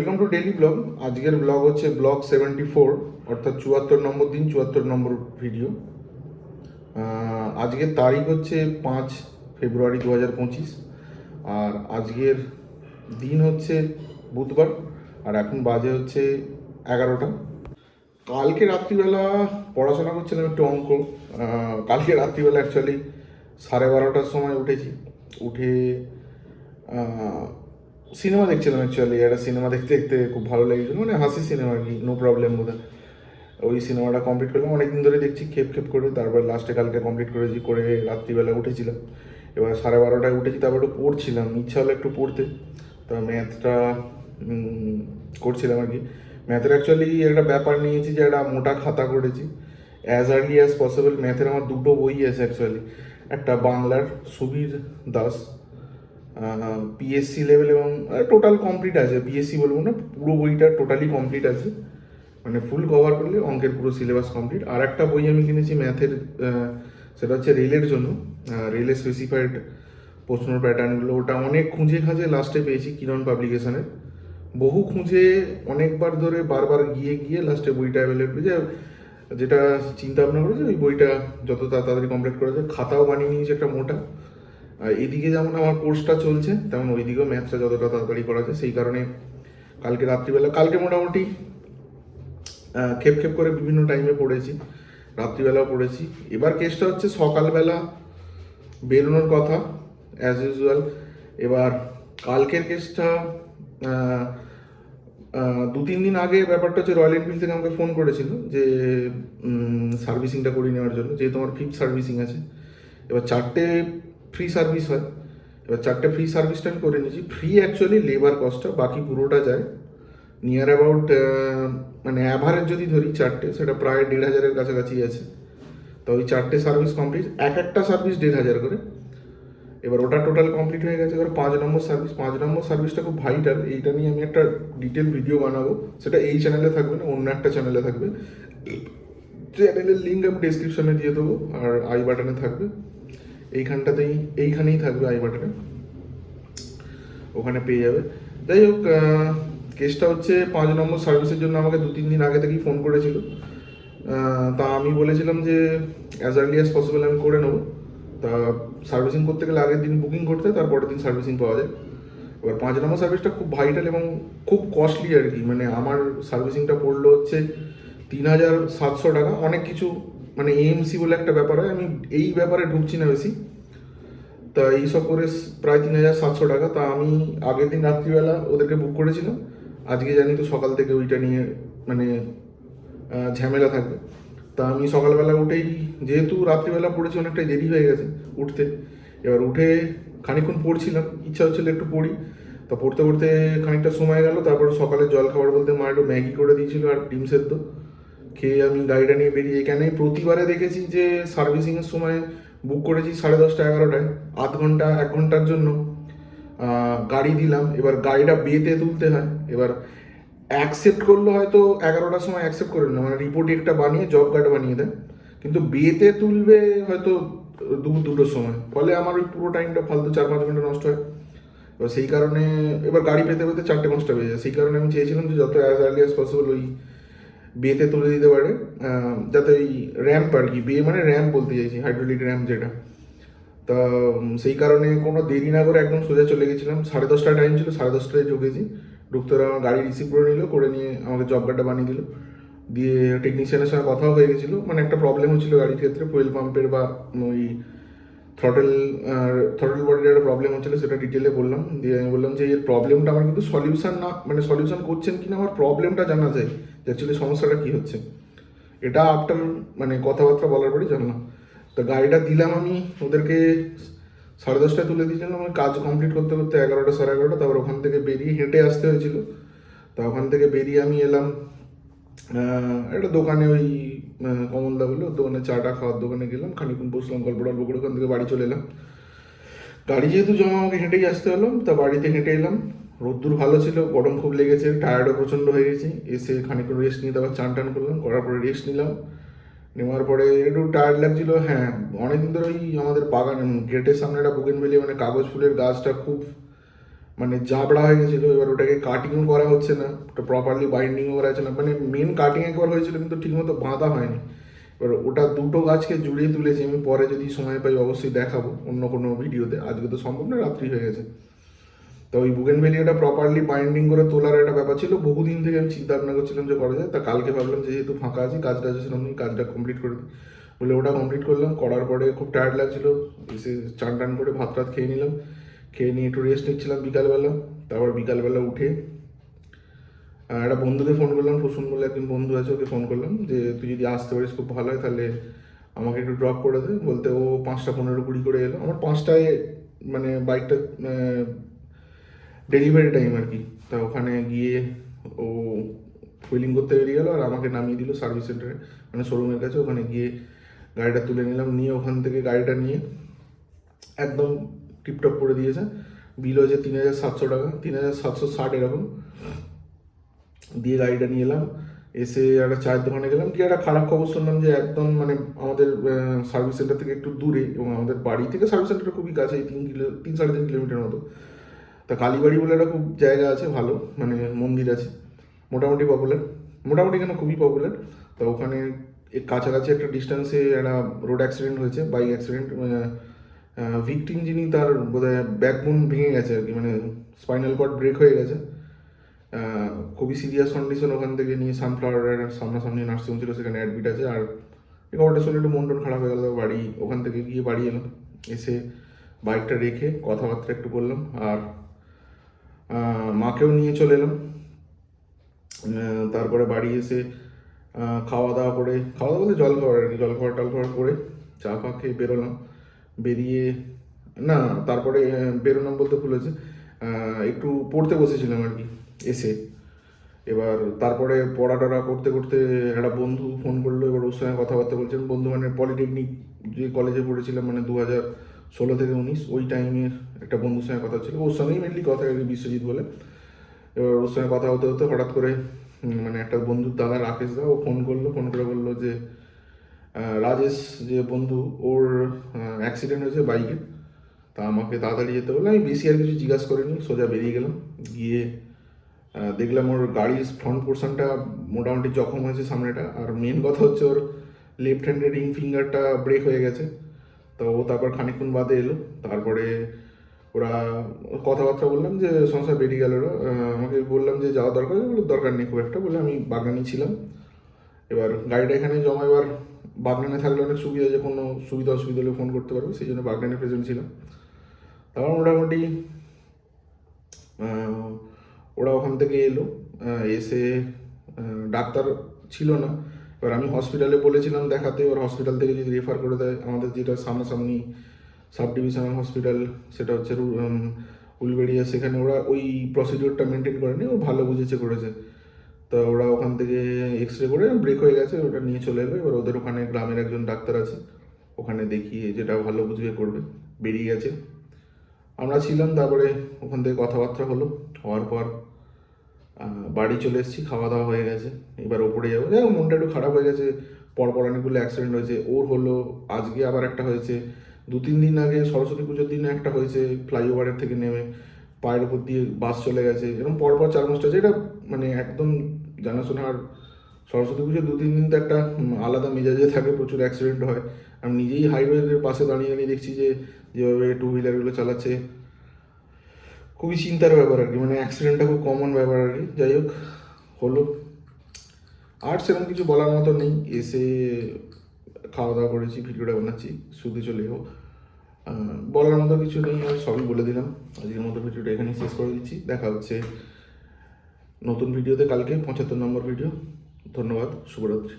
Welcome to daily blog. আজকের blog হচ্ছে blog 74, অর্থাৎ 74 নম্বর দিন, 74 নম্বর ভিডিও। আজকের তারিখ হচ্ছে 5 ফেব্রুয়ারি 2025, আর আজকের দিন হচ্ছে বুধবার, আর এখন বাজে হচ্ছে 11টা। কালকে রাত্রিবেলা পড়াশোনা করছিলাম একটু অঙ্ক। কালকে রাত্রিবেলা অ্যাকচুয়ালি 12:30টার সময় উঠেছি। উঠে সিনেমা দেখছিলাম। অ্যাকচুয়ালি একটা সিনেমা দেখতে দেখতে খুব ভালো লেগেছিল, মানে হাসি সিনেমা আর কি, নো প্রবলেম বোধ হয়। ওই সিনেমাটা কমপ্লিট করলাম, অনেকদিন ধরে দেখছি খেপ খেপ করে। তারপর লাস্টে কালকে কমপ্লিট করেছি, করে রাত্রিবেলা উঠেছিলাম। এবার 12:30টায় উঠেছি, তারপর একটু পড়ছিলাম, ইচ্ছা হলো একটু পড়তে। তা ম্যাথটা করছিলাম আর কি। ম্যাথের অ্যাকচুয়ালি একটা ব্যাপার নিয়েছি যে একটা মোটা খাতা করেছি। অ্যাজ আর্লি অ্যাজ পসিবল ম্যাথের আমার দুটো বই আছে অ্যাকচুয়ালি। একটা বাংলার সুবীর দাস, পিএসসি লেভেল, এবং টোটাল কমপ্লিট আছে, বিএসসি বলবো না, পুরো বইটা টোটালি কমপ্লিট আছে, মানে ফুল কভার করলে অঙ্কের পুরো সিলেবাস কমপ্লিট। আর একটা বই আমি কিনেছি ম্যাথের, সেটা হচ্ছে রেলের জন্য, রেলে স্পেসিফাইড প্রশ্ন প্যাটার্নগুলো। ওটা অনেক খুঁজে খাঁজে লাস্টে পেয়েছি কিরণ পাবলিকেশনের। বহু খুঁজে অনেকবার ধরে বারবার গিয়ে গিয়ে লাস্টে বইটা অ্যাভেলেবল পেয়েছে। যেটা চিন্তা ভাবনা করেছে ওই বইটা যত তাড়াতাড়ি কমপ্লিট করা যায়। খাতাও বানিয়ে নিয়েছে একটা মোটা। আর এদিকে যেমন আমার কোর্সটা চলছে, তেমন ওইদিকেও ম্যাথটা যতটা তাড়াতাড়ি করা যায়, সেই কারণে কালকে মোটামুটি খেপ খেপ করে বিভিন্ন টাইমে পড়েছি, রাত্রিবেলাও পড়েছি। এবার কেসটা হচ্ছে সকালবেলা বেরোনোর কথা অ্যাজ ইউজুয়াল। এবার কালকের কেসটা 2-3 দিন আগে ব্যাপারটা হচ্ছে, রয়্যাল এনফিল্ড থেকে আমাকে ফোন করেছিল যে সার্ভিসিংটা করে নেওয়ার জন্য, যেহেতু আমার 5th সার্ভিসিং আছে। এবার 4টে ফ্রি সার্ভিস হয়। এবার 4টে ফ্রি সার্ভিসটা আমি করে নিয়েছি। ফ্রি অ্যাকচুয়ালি লেবার কস্টটা, বাকি পুরোটা যায় নিয়ার অ্যাবাউট, মানে অ্যাভারেজ যদি ধরি 4টে, সেটা প্রায় 1,500-এর কাছাকাছি আছে। তো ওই 4টে সার্ভিস কমপ্লিট, একটা সার্ভিস 1,500 করে। এবার ওটা টোটাল কমপ্লিট হয়ে গেছে। এবার 5 নম্বর সার্ভিস, 5 নম্বর সার্ভিসটা খুব ভাইটাল। এইটা নিয়ে আমি একটা ডিটেল ভিডিও বানাবো, সেটা এই চ্যানেলে থাকবে না, অন্য একটা চ্যানেলে থাকবে। চ্যানেলের লিঙ্ক আমি ডিসক্রিপশনে দিয়ে দেবো, আর আই বাটনে থাকবে, এইখানেই থাকবে আই বাটনে, ওখানে পেয়ে যাবে। যাই হোক, কেসটা হচ্ছে 5 নম্বর সার্ভিসের জন্য আমাকে 2-3 দিন আগে থেকেই ফোন করেছিল। তা আমি বলেছিলাম যে অ্যাজ আর্লি অ্যাজ পসিবল আমি করে নেবো। তা সার্ভিসিং করতে গেলে আগের দিন বুকিং করতে, তারপরের দিন সার্ভিসিং পাওয়া যায়। এবার 5 নম্বর সার্ভিসটা খুব ভাইটাল এবং খুব কস্টলি আর কি। মানে আমার সার্ভিসিংটা পড়লো হচ্ছে 3,700 টাকা। অনেক কিছু মানে এএমসি বলে একটা ব্যাপার হয়, আমি এই ব্যাপারে ঢুকছি না বেশি। তা এইসব করে প্রায় 3,700 টাকা। তা আমি আগের দিন রাত্রিবেলা ওদেরকে বুক করেছিলাম। আজকে জানি তো সকাল থেকে ওইটা নিয়ে মানে ঝামেলা থাকবে। তা আমি সকালবেলা উঠেই, যেহেতু রাত্রিবেলা পড়েছি, অনেকটাই দেরি হয়ে গেছে উঠতে। এবার উঠে খানিকক্ষণ পড়ছিলাম, ইচ্ছা হচ্ছিল একটু পড়ি। তা পড়তে পড়তে খানিকটা সময় গেল। তারপর সকালে জল খাবার বলতে মা একটু ম্যাগি করে দিয়েছিল আর ডিম সেদ্ধ খেয়ে আমি গাড়িটা নিয়ে বেরিয়ে। এখানে প্রতিবারে দেখেছি যে সার্ভিসিংয়ের সময় বুক করেছি 10:30 11টায়, আধ ঘন্টা 1 ঘন্টার জন্য গাড়ি দিলাম। এবার গাড়িটা বেতে তুলতে হয়। এবার অ্যাকসেপ্ট করলো হয়তো 11টার সময়, অ্যাকসেপ্ট করে নিলাম, মানে রিপোর্ট একটা বানিয়ে জব কার্ড বানিয়ে দেয়, কিন্তু বিয়েতে তুলবে হয়তো দুপুর 2টোর সময়। ফলে আমার ওই পুরো টাইমটা ফালতু 4-5 ঘন্টা নষ্ট হয়। এবার সেই কারণে এবার গাড়ি পেতে পেতে 4টে-5টা বেজে যায়। সেই কারণে আমি চেয়েছিলাম যে যত অ্যাজ আর্লি অ্যাজ পসিবল ওই বিয়েতে তুলে দিতে পারে, যাতে ওই র্যাম্প আর কি, বিয়ে মানে র্যাম্প বলতে চাইছি, হাইড্রোলিক র্যাম্প যেটা। তা সেই কারণে কোনো দেরি না করে একদম সোজা চলে গেছিলাম। 10:30 টাইম ছিল, 10:30টায় ঢুকেছি। ঢুকতে ওরা আমার গাড়ি রিসিভ করে নিল, করে নিয়ে আমাকে জব কার্ডটা বানিয়ে দিল। দিয়ে টেকনিশিয়ানের সঙ্গে কথাও হয়ে গেছিলো, মানে একটা প্রবলেম হচ্ছিলো গাড়ির ক্ষেত্রে, ফুয়েল পাম্পের বা ওই থ্রটেল থ্রটেল বডির একটা প্রবলেম হচ্ছিলো, সেটা ডিটেলে বললাম। দিয়ে আমি বললাম যে এর প্রবলেমটা আমার কিন্তু সলিউশন না, মানে সলিউশন করছেন কিনা আমার প্রবলেমটা জানা যায়, যে অ্যাকচুয়ালি সমস্যাটা কী হচ্ছে। এটা আফটার মানে কথাবার্তা বলার পরেই জানলাম। তো গাড়িটা দিলাম আমি ওদেরকে, 10:30টায় তুলে দিয়েছিলাম। আমি কাজ কমপ্লিট করতে করতে 11টা 11:30। তারপর ওখান থেকে বেরিয়ে হেঁটে আসতে হয়েছিল। তা ওখান থেকে বেরিয়ে আমি এলাম একটা দোকানে, ওই কমলদা বলে ওর দোকানে, চাটা খাওয়ার দোকানে গেলাম। খানিক্ষণ বসলাম, গল্প টল্প করে ওখান থেকে বাড়ি চলে এলাম। গাড়ি যেহেতু জমা, আমাকে হেঁটেই আসতে হলো। তা বাড়িতে হেঁটে এলাম। রোদ্দুর ভালো ছিল, গরম খুব লেগেছে, টায়ার্ডও প্রচণ্ড হয়ে গেছি। এসে খানিক্ষণ রেস্ট নিয়ে তারপর চান টান করলাম, করার পরে রেস্ট নিলাম। নেওয়ার পরে একটু টায়ার্ড লাগছিল। হ্যাঁ, অনেকদিন ধরে ওই আমাদের বাগান গেটের সামনে একটা বুগেনভেলিয়া মানে কাগজ ফুলের গাছটা খুব মানে জাবড়া হয়ে গেছিলো। এবার ওটাকে কাটিংও করা হচ্ছে না, ওটা প্রপারলি বাইন্ডিংও করা হচ্ছে না, মানে মেন কাটিং একবার হয়েছিল কিন্তু ঠিকমতো বাঁধা হয়নি। এবার ওটা দুটো গাছকে জুড়িয়ে তুলেছি আমি, পরে যদি সময় পাই অবশ্যই দেখাবো অন্য কোনো ভিডিওতে, আজকে তো সম্ভব না, রাত্রি হয়ে গেছে। তো ওই বুগেনভেলিয়াটা প্রপারলি বাইন্ডিং করে তোলার একটা ব্যাপার ছিল, বহুদিন থেকে আমি চিন্তা ভাবনা করছিলাম যে করা যায়। তা কালকে ভাবলাম যে যেহেতু ফাঁকা আছি, কাজটা সেরকম নেই, কাজটা কমপ্লিট করে দিই বলে ওটা কমপ্লিট করলাম। করার পরে খুব টায়ার্ড লাগছিল, এসে চান টান করে ভাত টাত খেয়ে নিলাম, খেয়ে নিয়ে একটু রেস্ট নিচ্ছিলাম বিকালবেলা। তারপর বিকালবেলা উঠে একটা বন্ধুকে ফোন করলাম, প্রসূন বলে একজন বন্ধু আছে, ওকে ফোন করলাম যে তুই যদি আসতে পারিস খুব ভালো হয়, তাহলে আমাকে একটু ড্রপ করে দে। বলতে ও 5টা 15 20 করে এলো। আমার 5টায় মানে বাইকটা ডেলিভারি টাইম আর কি। তা ওখানে গিয়ে ও হুইলিং করতে বেরিয়ে গেলো আর আমাকে নামিয়ে দিল সার্ভিস সেন্টারে, মানে শোরুমের কাছে। ওখানে গিয়ে গাড়িটা তুলে নিলাম, নিয়ে ওখান থেকে গাড়িটা নিয়ে একদম টিপটপ করে দিয়েছে। বিল হয়েছে 3700 টাকা, 3760 এরকম দিয়ে গাড়িটা নিয়ে এলাম। এসে একটা চায়ের দোকানে গেলাম, কি একটা খারাপ খবর শুনলাম যে একদম মানে আমাদের সার্ভিস সেন্টার থেকে একটু দূরে এবং আমাদের বাড়ি থেকে সার্ভিস সেন্টারটা খুবই কাছে, 3 3.5 কিলোমিটার মতো। তা কালীবাড়ি বলে একটা খুব জায়গা আছে ভালো, মানে মন্দির আছে, মোটামুটি পপুলার, মোটামুটি কেন খুবই পপুলার। তো ওখানে কাছাকাছি একটা ডিস্টেন্সে একটা রোড অ্যাক্সিডেন্ট হয়েছে, বাইক অ্যাক্সিডেন্ট। ভিকটিম যিনি, তার বোধহয় ব্যাকবোন ভেঙে গেছে আর কি, মানে স্পাইনাল কর্ড ব্রেক হয়ে গেছে। খুবই সিরিয়াস কন্ডিশন। ওখান থেকে নিয়ে সানফ্লাওয়ার সামনাসামনি নার্সিং ছিল, সেখানে অ্যাডমিট আছে। আর এই খবরটা শুনে একটু মন টন খারাপ হয়ে গেল। বাড়ি ওখান থেকে গিয়ে বাড়ি এলাম, এসে বাইকটা রেখে কথাবার্তা একটু করলাম, আর মাকেও নিয়ে চলে এলাম। তারপরে বাড়ি এসে খাওয়া দাওয়া করে, খাওয়া দাওয়া বলতে জল খাওয়ার আর কি, জল খাওয়া টল খাওয়ার করে চা ফা খেয়ে বেরোলাম। বেরিয়ে না, তারপরে বেরোলাম বলতে ভুল হয়েছে, একটু পড়তে বসেছিলাম আর কি এসে। এবার তারপরে পড়া টড়া করতে করতে একটা বন্ধু ফোন করলো। এবার ওর সঙ্গে কথাবার্তা বলছিলাম। বন্ধু মানে পলিটেকনিক যে কলেজে পড়েছিলাম, মানে 2016 থেকে 19, ওই টাইমের একটা বন্ধুর সঙ্গে কথা ছিল, ওর সঙ্গেই মেনলি কথা আর কি, বিশ্বজিৎ বলে। এবার ওর সঙ্গে কথা হতে হতে হঠাৎ করে মানে একটা বন্ধুর দাদা রাকেশ দা, ও ফোন করলো, ফোন করে বললো যে রাজেশ যে বন্ধু, ওর অ্যাক্সিডেন্ট হয়েছে বাইকে। তা আমাকে তাড়াতাড়ি যেতে বললো। আমি বেশি আর কিছু জিজ্ঞাসা করিনি, সোজা বেরিয়ে গেলাম। গিয়ে দেখলাম ওর গাড়ির ফ্রন্ট পোর্শনটা মোটামুটি জখম হয়েছে সামনেটা, আর মেন কথা হচ্ছে ওর লেফট হ্যান্ডের রিং ফিঙ্গারটা ব্রেক হয়ে গেছে। তো ও তারপর খানিকক্ষণ বাদে এলো। তারপরে ওরা কথাবার্তা বললাম যে সংসার বেরিয়ে গেল। ওরা আমাকে বললাম যে যাওয়া দরকার, বলে দরকার নেই খুব একটা, বলে আমি বাগানে ছিলাম। এবার গাড়িটা এখানে জমা, এবার বাগনানে থাকলে অনেক সুবিধা, যে কোনো সুবিধা অসুবিধা হলে ফোন করতে পারবে, সেই জন্য বাগনানে প্রেজেন্ট ছিলাম। তারপর মোটামুটি ওরা ওখান থেকে এলো। এসে ডাক্তার ছিল না। এবার আমি হসপিটালে বলেছিলাম দেখাতে, এবার হসপিটাল থেকে যদি রেফার করে দেয়, আমাদের যেটা সামনাসামনি সাব ডিভিশনাল হসপিটাল, সেটা হচ্ছে উলবেড়িয়া, সেখানে ওরা ওই প্রসিডিওরটা মেনটেন করেনি, ও ভালো বুঝেছে করেছে। তো ওরা ওখান থেকে এক্স রে করে ব্রেক হয়ে গেছে, ওটা নিয়ে চলে এলো। এবার ওদের ওখানে গ্রামের একজন ডাক্তার আছে, ওখানে দেখিয়ে যেটা ভালো বুঝবে করবে, বেরিয়ে গেছে। আমরা ছিলাম। তারপরে ওখান থেকে কথাবার্তা হলো, হওয়ার পর বাড়ি চলে এসেছি, খাওয়া দাওয়া হয়ে গেছে। এবার ওপরে যাবো। যাই হোক, মনটা একটু খারাপ হয়ে গেছে, পরপর অনেকগুলো অ্যাক্সিডেন্ট হয়েছে। ওর হলো, আজকে আবার একটা হয়েছে, 2 3 দিন আগে সরস্বতী পুজোর দিনে একটা হয়েছে, ফ্লাইওভারের থেকে নেমে পায়ের উপর দিয়ে বাস চলে গেছে। এরকম পরপর 4 5টা আছে, এটা মানে একদম জানাশোনা। আর সরস্বতী পুজোর 2 3 দিন তো একটা আলাদা মেজাজে থাকে, প্রচুর অ্যাক্সিডেন্ট হয়। আমি নিজেই হাইওয়ের পাশে দাঁড়িয়ে দাঁড়িয়ে দেখছি যে যেভাবে টু হুইলারগুলো চালাচ্ছে, খুবই চিন্তার ব্যাপার আর কি, মানে অ্যাক্সিডেন্টটা খুব কমন ব্যাপার আর কি। যাই হোক, হলো। আর সেরকম কিছু বলার মতো নেই। এসে খাওয়া দাওয়া করেছি, ভিডিওটা বানাচ্ছি, শুতে চলে যাবো। বলার মতো কিছু নেই, আর সবই বলে দিলাম। আজকের মতো ভিডিওটা এখানেই শেষ করে দিচ্ছি। দেখা হচ্ছে নতুন ভিডিওতে কালকে, 75 নম্বর ভিডিও। ধন্যবাদ, শুভরাত্রি।